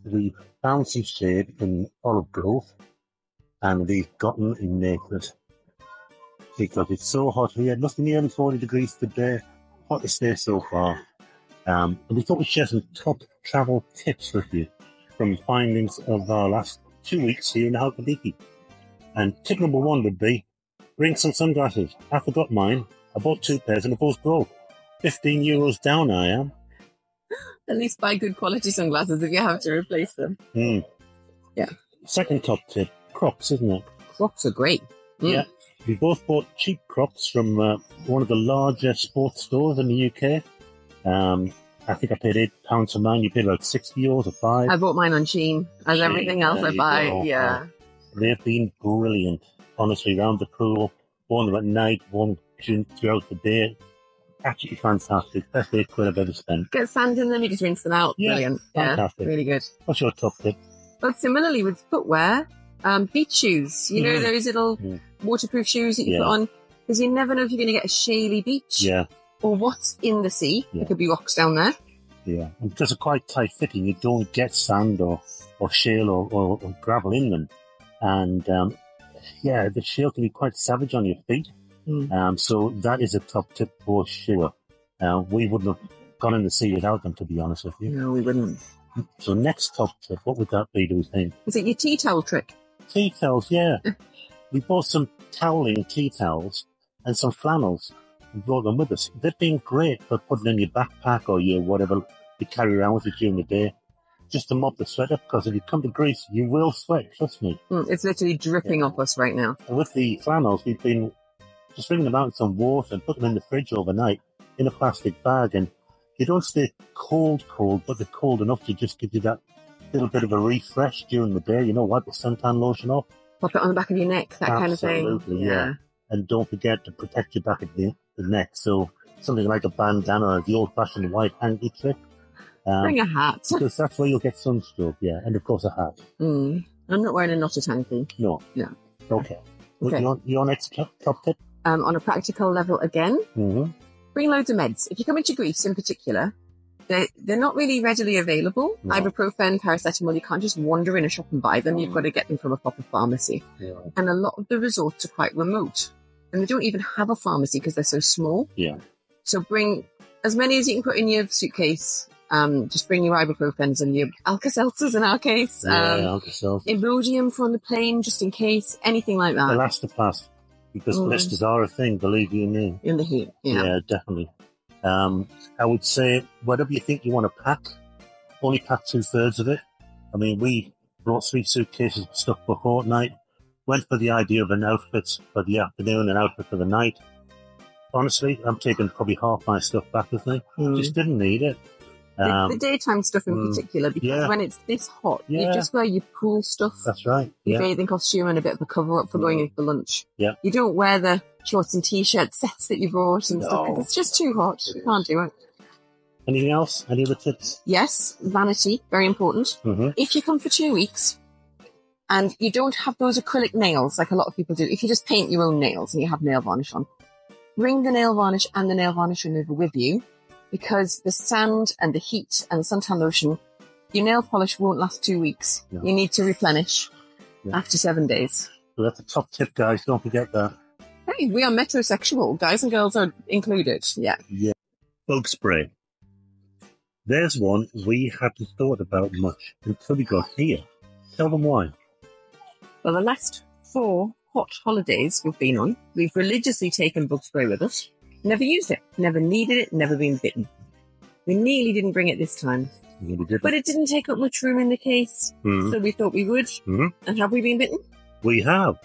we found some shade in Olive Grove, and we've gotten naked because it's so hot here. It must be nearly 40 degrees today. Hottest day so far. And we thought we'd share some top travel tips with you from findings of our last 2 weeks here in Halkidiki. And tip number 1 would be, bring some sunglasses. I forgot mine. I bought 2 pairs and they both broke. €15 down I am. At least buy good quality sunglasses if you have to replace them. Yeah. Second top tip, Crocs, isn't it? Crocs are great. Yeah. We both bought cheap Crocs from one of the larger sports stores in the UK. I think I paid £8 for mine. You paid about €60 or €5. I bought mine on Shein, as everything else I buy. Yeah. They've been brilliant. Honestly, round the pool, worn them at night, worn throughout the day. Absolutely fantastic. Best £8 I've ever spent. Get sand in them, you just rinse them out. Yeah, brilliant. Fantastic. Yeah, really good. What's your top tip? Well, similarly with footwear, beach shoes. You know, those little waterproof shoes that you put on, because you never know if you're going to get a shaly beach or what's in the sea. There could be rocks down there. Yeah, and because they're quite tight fitting, you don't get sand or shale or gravel in them. And the shale can be quite savage on your feet. So that is a top tip for sure. We wouldn't have gone in the sea without them, to be honest with you. No, we wouldn't. So next top tip, what would that be, do we think? Is it your tea towel trick? Tea towels, yeah. We bought some toweling tea towels and some flannels and brought them with us. They've been great for putting in your backpack or your whatever you carry around with you during the day, just to mop the sweat up, because if you come to Greece, you will sweat, trust me. It's literally dripping off us right now. And with the flannels, we've been just bringing them out in some water and put them in the fridge overnight in a plastic bag, and they don't stay cold, but they're cold enough to just give you that little bit of a refresh during the day. You know, wipe the suntan lotion off. Pop it on the back of your neck, that kind of thing. Absolutely, yeah. And don't forget to protect your back of the neck. So something like a bandana or the old-fashioned white hanky trick. Bring a hat. Because that's where you'll get sunstroke, and of course a hat. I'm not wearing a knotted hanky. No. Okay. Your next top tip? On a practical level again, bring loads of meds. If you come into Greece in particular, they're not really readily available. No. Ibuprofen, paracetamol, you can't just wander in a shop and buy them. You've got to get them from a proper pharmacy. Yeah. And a lot of the resorts are quite remote. And they don't even have a pharmacy because they're so small. Yeah. So bring as many as you can put in your suitcase. Just bring your ibuprofens and your Alka-Seltzers in our case. Alka-Seltzer. Imodium for on the plane, just in case. Anything like that. Elastoplast. Because blisters are a thing, believe you me. In the heat, Yeah, definitely. I would say, whatever you think you want to pack, only pack 2/3 of it. I mean, we brought 3 suitcases of stuff for a fortnight, went for the idea of an outfit for the afternoon, an outfit for the night. Honestly, I'm taking probably half my stuff back with me. Just didn't need it. The daytime stuff in particular, because when it's this hot, you just wear your pool stuff. That's right. Your bathing costume and a bit of a cover-up for going in for lunch. Yeah. You don't wear the shorts and T-shirt sets that you brought and stuff, because it's just too hot. You can't do it. Anything else? Any other tips? Yes, vanity, very important. If you come for 2 weeks and you don't have those acrylic nails like a lot of people do, if you just paint your own nails and you have nail varnish on, bring the nail varnish and the nail varnish remover with you. Because the sand and the heat and the suntan lotion, your nail polish won't last 2 weeks. No. You need to replenish after 7 days. So that's a top tip, guys. Don't forget that. Hey, we are metrosexual. Guys and girls are included. Yeah. Bug spray. There's one we hadn't thought about much until we got here. Tell them why. Well, the last 4 hot holidays we've been on, we've religiously taken bug spray with us. Never used it, never needed it, never been bitten. We nearly didn't bring it this time. But it didn't take up much room in the case, so we thought we would. And have we been bitten? We have.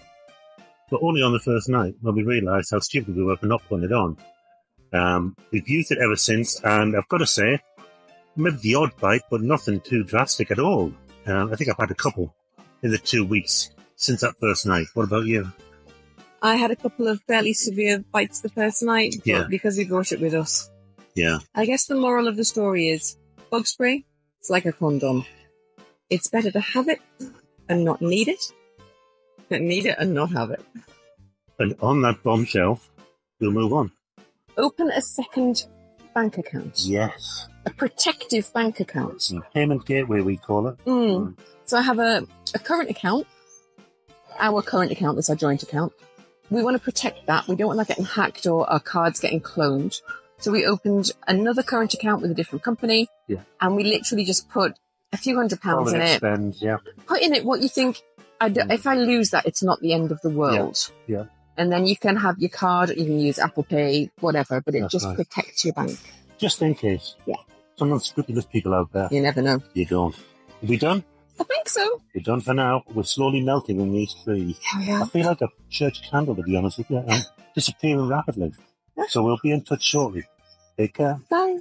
But only on the first night when we realised how stupid we were for not putting it on. We've used it ever since, and I've got to say, maybe the odd bite, but nothing too drastic at all. I think I've had a couple in the 2 weeks since that first night. What about you? I had a couple of fairly severe bites the first night, but because we brought it with us. Yeah. I guess the moral of the story is, bug spray, it's like a condom. It's better to have it and not need it, than need it and not have it. And on that bombshell, we'll move on. Open a second bank account. Yes. A protective bank account. Payment gateway, we call it. So I have a current account. Our current account, that's our joint account. We want to protect that. We don't want that getting hacked or our cards getting cloned. So we opened another current account with a different company. Yeah. And we literally just put a few £100 in it. Spend, yeah. Put in it what you think. If I lose that, it's not the end of the world. Yeah. And then you can have your card, you can use Apple Pay, whatever, but it just protects your bank. Just in case. Yeah. Some unscrupulous people out there. You never know. You don't. Are we done? I think so. We're done for now. We're slowly melting in these trees. Oh, yeah. I feel like a church candle, to be honest with you. I'm disappearing rapidly. So we'll be in touch shortly. Take care. Bye.